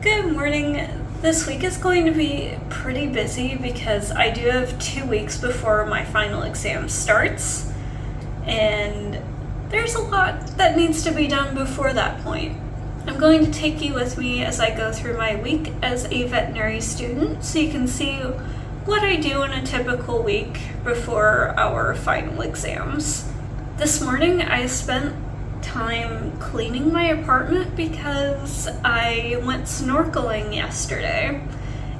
Good morning. This week is going to be pretty busy because I do have 2 weeks before my final exam starts, and there's a lot that needs to be done before that point. I'm going to take you with me as I go through my week as a veterinary student so you can see what I do in a typical week before our final exams. This morning I spent time cleaning my apartment because I went snorkeling yesterday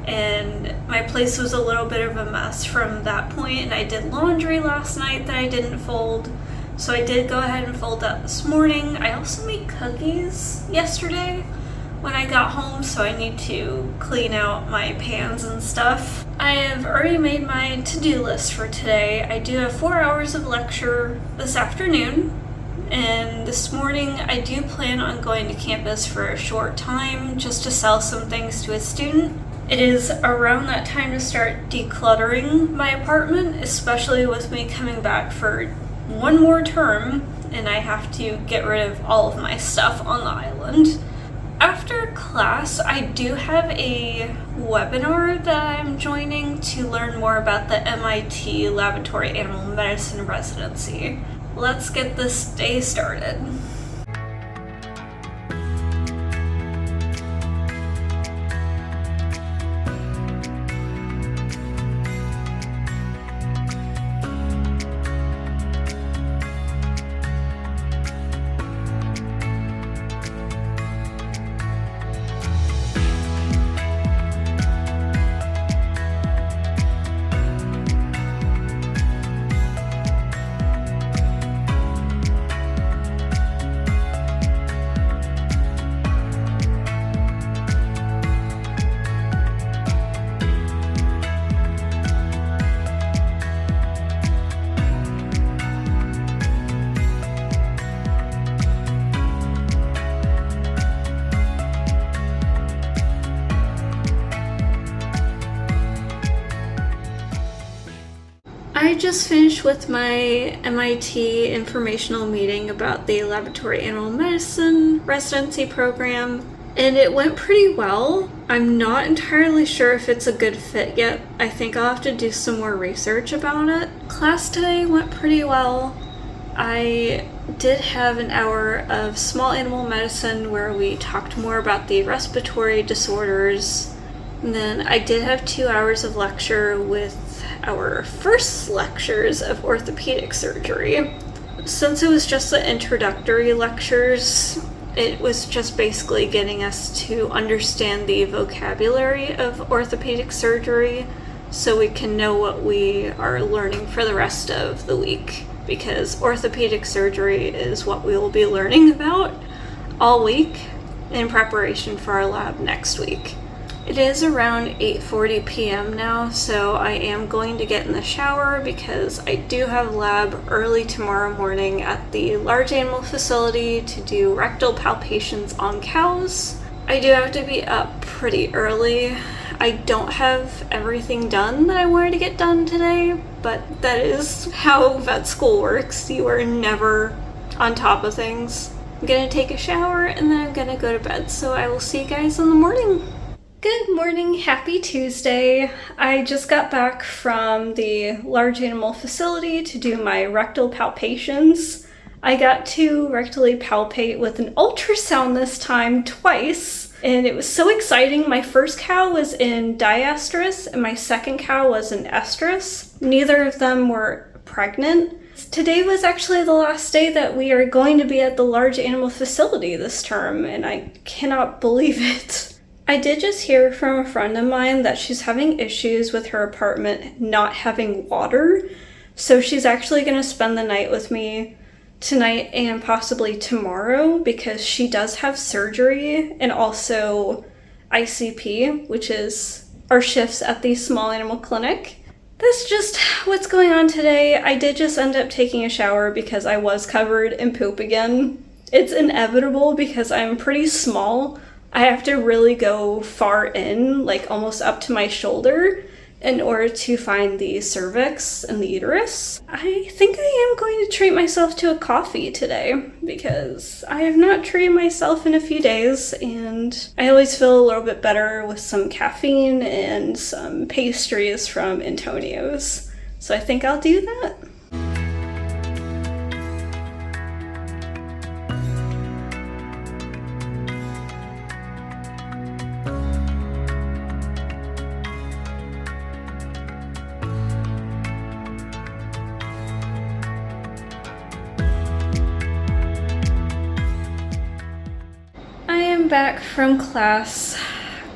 and my place was a little bit of a mess from that point, and I did laundry last night that I didn't fold, so I did go ahead and fold that this morning. I also made cookies yesterday when I got home, so I need to clean out my pans and stuff. I have already made my to-do list for today. I do have 4 hours of lecture this afternoon, and this morning I do plan on going to campus for a short time just to sell some things to a student. It is around that time to start decluttering my apartment, especially with me coming back for one more term and I have to get rid of all of my stuff on the island. After class, I do have a webinar that I'm joining to learn more about the MIT Laboratory Animal Medicine residency. Let's get this day started. I just finished with my MIT informational meeting about the Laboratory Animal Medicine residency program, and it went pretty well. I'm not entirely sure if it's a good fit yet. I think I'll have to do some more research about it. Class today went pretty well. I did have an hour of small animal medicine where we talked more about the respiratory disorders. And then I did have 2 hours of lecture with our first lectures of orthopedic surgery. Since it was just the introductory lectures, it was just basically getting us to understand the vocabulary of orthopedic surgery so we can know what we are learning for the rest of the week, because orthopedic surgery is what we will be learning about all week in preparation for our lab next week. It is around 8:40 p.m. now, so I am going to get in the shower because I do have lab early tomorrow morning at the large animal facility to do rectal palpations on cows. I do have to be up pretty early. I don't have everything done that I wanted to get done today, but that is how vet school works. You are never on top of things. I'm gonna take a shower and then I'm gonna go to bed, so I will see you guys in the morning. Good morning, happy Tuesday. I just got back from the large animal facility to do my rectal palpations. I got to rectally palpate with an ultrasound this time twice, and it was so exciting. My first cow was in diastrus and my second cow was in estrus. Neither of them were pregnant. Today was actually the last day that we are going to be at the large animal facility this term, and I cannot believe it. I did just hear from a friend of mine that she's having issues with her apartment not having water, so she's actually going to spend the night with me tonight and possibly tomorrow because she does have surgery and also ICP, which is our shifts at the small animal clinic. That's just what's going on today. I did just end up taking a shower because I was covered in poop again. It's inevitable because I'm pretty small. I have to really go far in, like almost up to my shoulder, in order to find the cervix and the uterus. I think I am going to treat myself to a coffee today because I have not treated myself in a few days, and I always feel a little bit better with some caffeine and some pastries from Antonio's. So I think I'll do that. Back from class.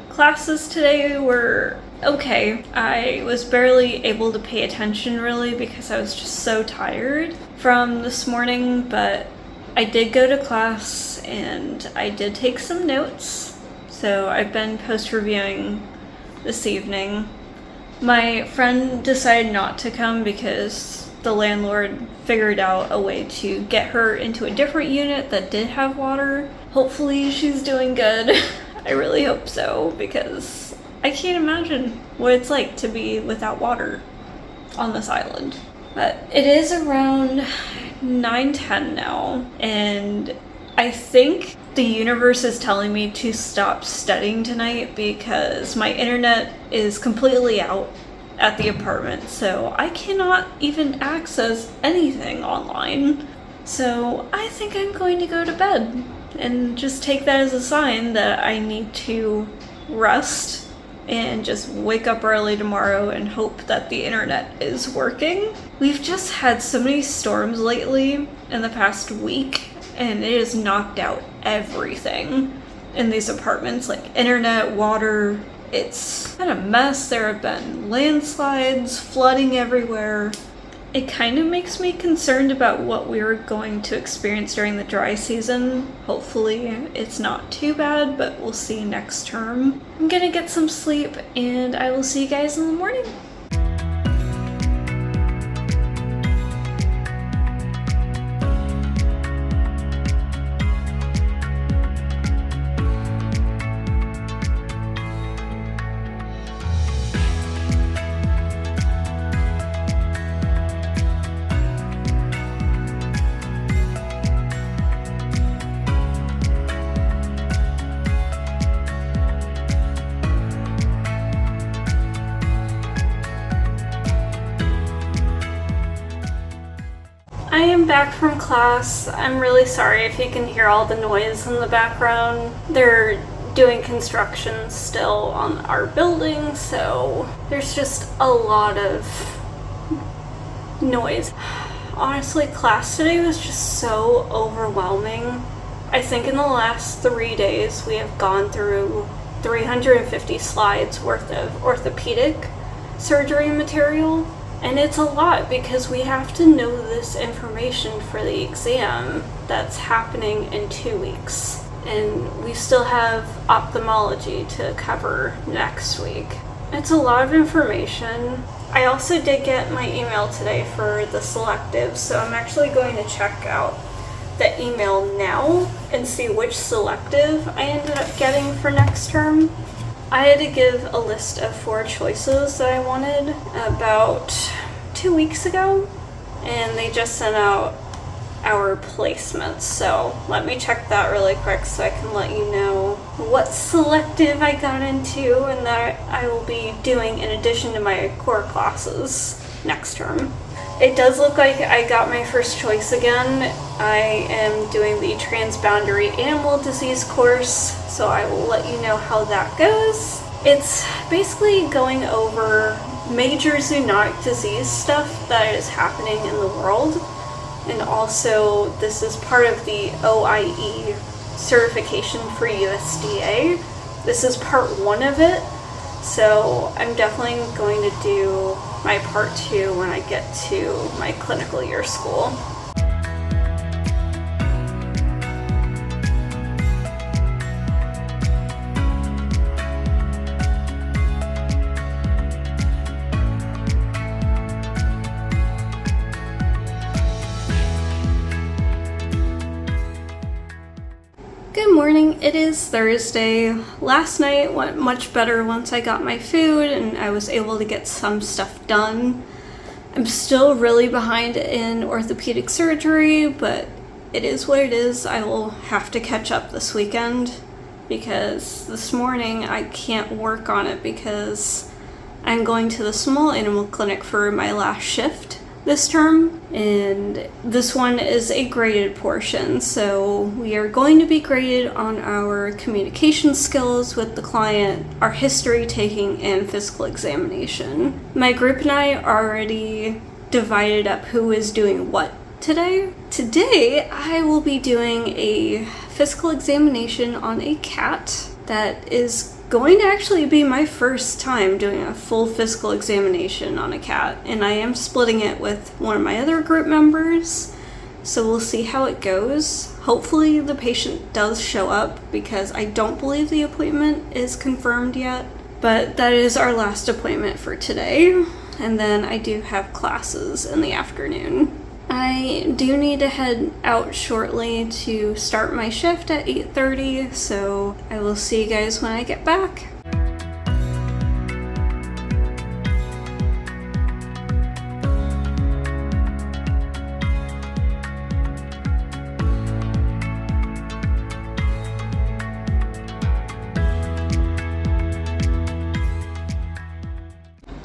Classes today were okay. I was barely able to pay attention really because I was just so tired from this morning, but I did go to class and I did take some notes. So I've been post-reviewing this evening. My friend decided not to come because the landlord figured out a way to get her into a different unit that did have water. Hopefully she's doing good. I really hope so, because I can't imagine what it's like to be without water on this island. But it is around 9:10 now, and I think the universe is telling me to stop studying tonight because my internet is completely out at the apartment, so I cannot even access anything online. So I think I'm going to go to bed and just take that as a sign that I need to rest and just wake up early tomorrow and hope that the internet is working. We've just had so many storms lately in the past week, and it has knocked out everything in these apartments, like internet, water. It's been a mess. There have been landslides, flooding everywhere. It kind of makes me concerned about what we're going to experience during the dry season. Hopefully it's not too bad, but we'll see next term. I'm gonna get some sleep, and I will see you guys in the morning. I am back from class. I'm really sorry if you can hear all the noise in the background. They're doing construction still on our building, so there's just a lot of noise. Honestly, class today was just so overwhelming. I think in the last 3 days we have gone through 350 slides worth of orthopedic surgery material. And it's a lot because we have to know this information for the exam that's happening in 2 weeks. And we still have ophthalmology to cover next week. It's a lot of information. I also did get my email today for the selective, so I'm actually going to check out the email now and see which selective I ended up getting for next term. I had to give a list of 4 choices that I wanted about 2 weeks ago, and they just sent out our placements. So let me check that really quick so I can let you know what selective I got into and that I will be doing in addition to my core classes next term. It does look like I got my first choice again. I am doing the transboundary animal disease course, so I will let you know how that goes. It's basically going over major zoonotic disease stuff that is happening in the world, and also this is part of the OIE certification for USDA. This is part 1 of it, so I'm definitely going to do my part 2 when I get to my clinical year school. Good morning. It is Thursday. Last night went much better once I got my food and I was able to get some stuff done. I'm still really behind in orthopedic surgery, but it is what it is. I will have to catch up this weekend because this morning I can't work on it because I'm going to the small animal clinic for my last shift this term, and this one is a graded portion, so we are going to be graded on our communication skills with the client, our history taking, and physical examination. My group and I already divided up who is doing what today. Today I will be doing a physical examination on a cat that is going to actually be my first time doing a full physical examination on a cat, and I am splitting it with one of my other group members, so we'll see how it goes. Hopefully the patient does show up because I don't believe the appointment is confirmed yet, but that is our last appointment for today, and then I do have classes in the afternoon. I do need to head out shortly to start my shift at 8:30, so I will see you guys when I get back.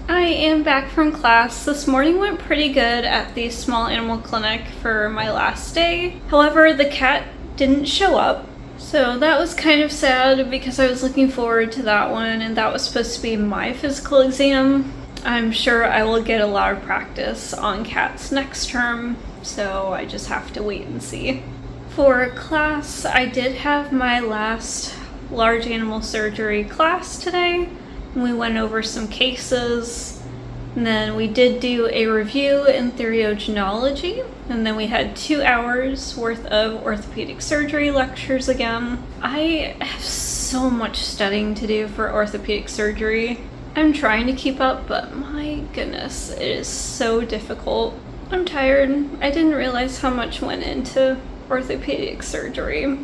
I am back from class. This morning went pretty good at the small animal clinic for my last day. However, the cat didn't show up, so that was kind of sad because I was looking forward to that one, and that was supposed to be my physical exam. I'm sure I will get a lot of practice on cats next term, so I just have to wait and see. For class, I did have my last large animal surgery class today. We went over some cases, and then we did do a review in theriogenology, and then we had 2 hours worth of orthopedic surgery lectures again. I have so much studying to do for orthopedic surgery. I'm trying to keep up, but my goodness, it is so difficult. I'm tired. I didn't realize how much went into orthopedic surgery.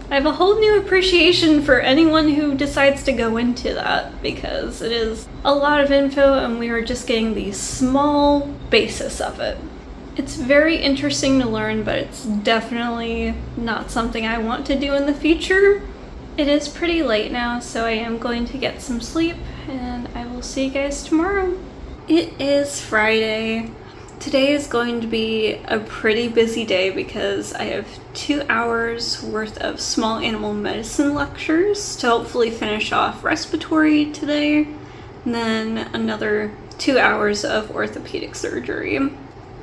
I have a whole new appreciation for anyone who decides to go into that because it is a lot of info and we are just getting the small basis of it. It's very interesting to learn, but it's definitely not something I want to do in the future. It is pretty late now, so I am going to get some sleep and I will see you guys tomorrow. It is Friday. Today is going to be a pretty busy day because I have 2 hours worth of small animal medicine lectures to hopefully finish off respiratory today, and then another 2 hours of orthopedic surgery.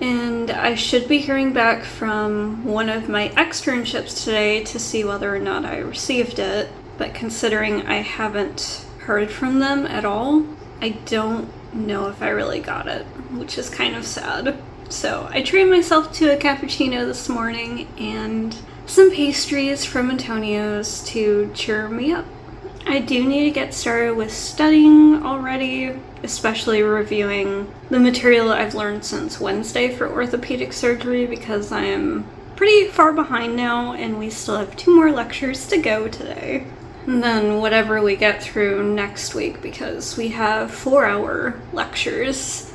And I should be hearing back from one of my externships today to see whether or not I received it, but considering I haven't heard from them at all, I don't know if I really got it, which is kind of sad. So I treated myself to a cappuccino this morning and some pastries from Antonio's to cheer me up. I do need to get started with studying already, especially reviewing the material I've learned since Wednesday for orthopedic surgery because I am pretty far behind now and we still have 2 more lectures to go today. And then whatever we get through next week because we have 4-hour lectures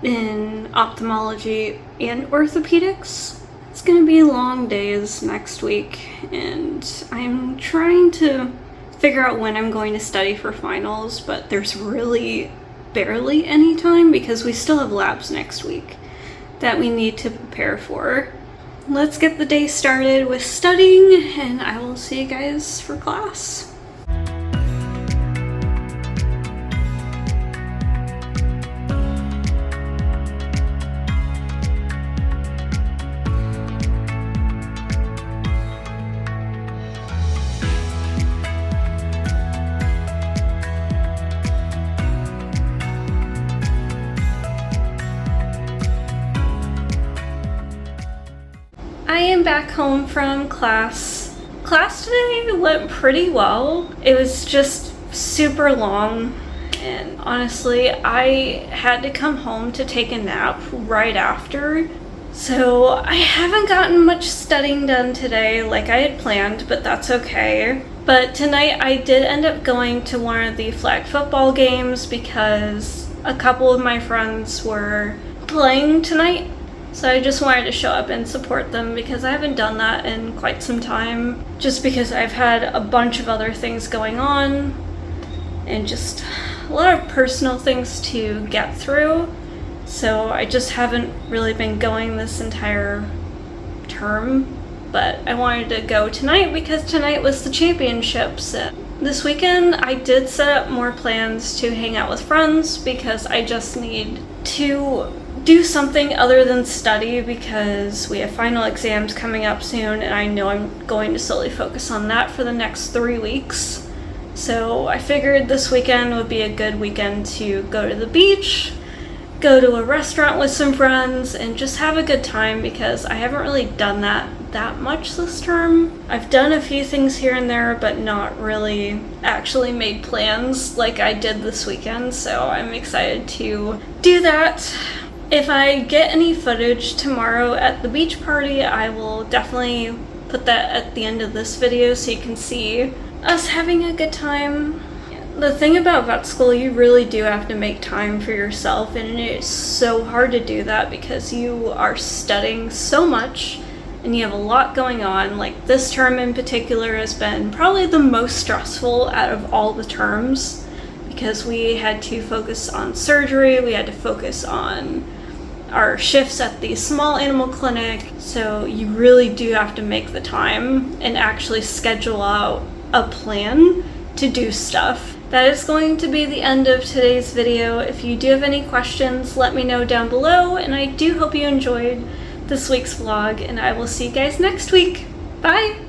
in ophthalmology and orthopedics. It's going to be long days next week, and I'm trying to figure out when I'm going to study for finals, but there's really barely any time because we still have labs next week that we need to prepare for. Let's get the day started with studying, and I will see you guys for class. I am back home from class. Class today went pretty well. It was just super long, and honestly, I had to come home to take a nap right after, So I haven't gotten much studying done today like I had planned, but that's okay. But tonight I did end up going to one of the flag football games because a couple of my friends were playing tonight. So I just wanted to show up and support them because I haven't done that in quite some time. Just because I've had a bunch of other things going on and just a lot of personal things to get through. So I just haven't really been going this entire term. But I wanted to go tonight because tonight was the championships. This weekend I did set up more plans to hang out with friends because I just need to do something other than study because we have final exams coming up soon and I know I'm going to solely focus on that for the next 3 weeks. So I figured this weekend would be a good weekend to go to the beach, go to a restaurant with some friends, and just have a good time because I haven't really done that much this term. I've done a few things here and there, but not really actually made plans like I did this weekend, so I'm excited to do that. If I get any footage tomorrow at the beach party, I will definitely put that at the end of this video so you can see us having a good time. The thing about vet school, you really do have to make time for yourself, and it's so hard to do that because you are studying so much and you have a lot going on. Like this term in particular has been probably the most stressful out of all the terms because we had to focus on surgery, we had to focus on our shifts at the small animal clinic, so you really do have to make the time and actually schedule out a plan to do stuff. That is going to be the end of today's video. If you do have any questions, let me know down below, and I do hope you enjoyed this week's vlog, and I will see you guys next week. Bye!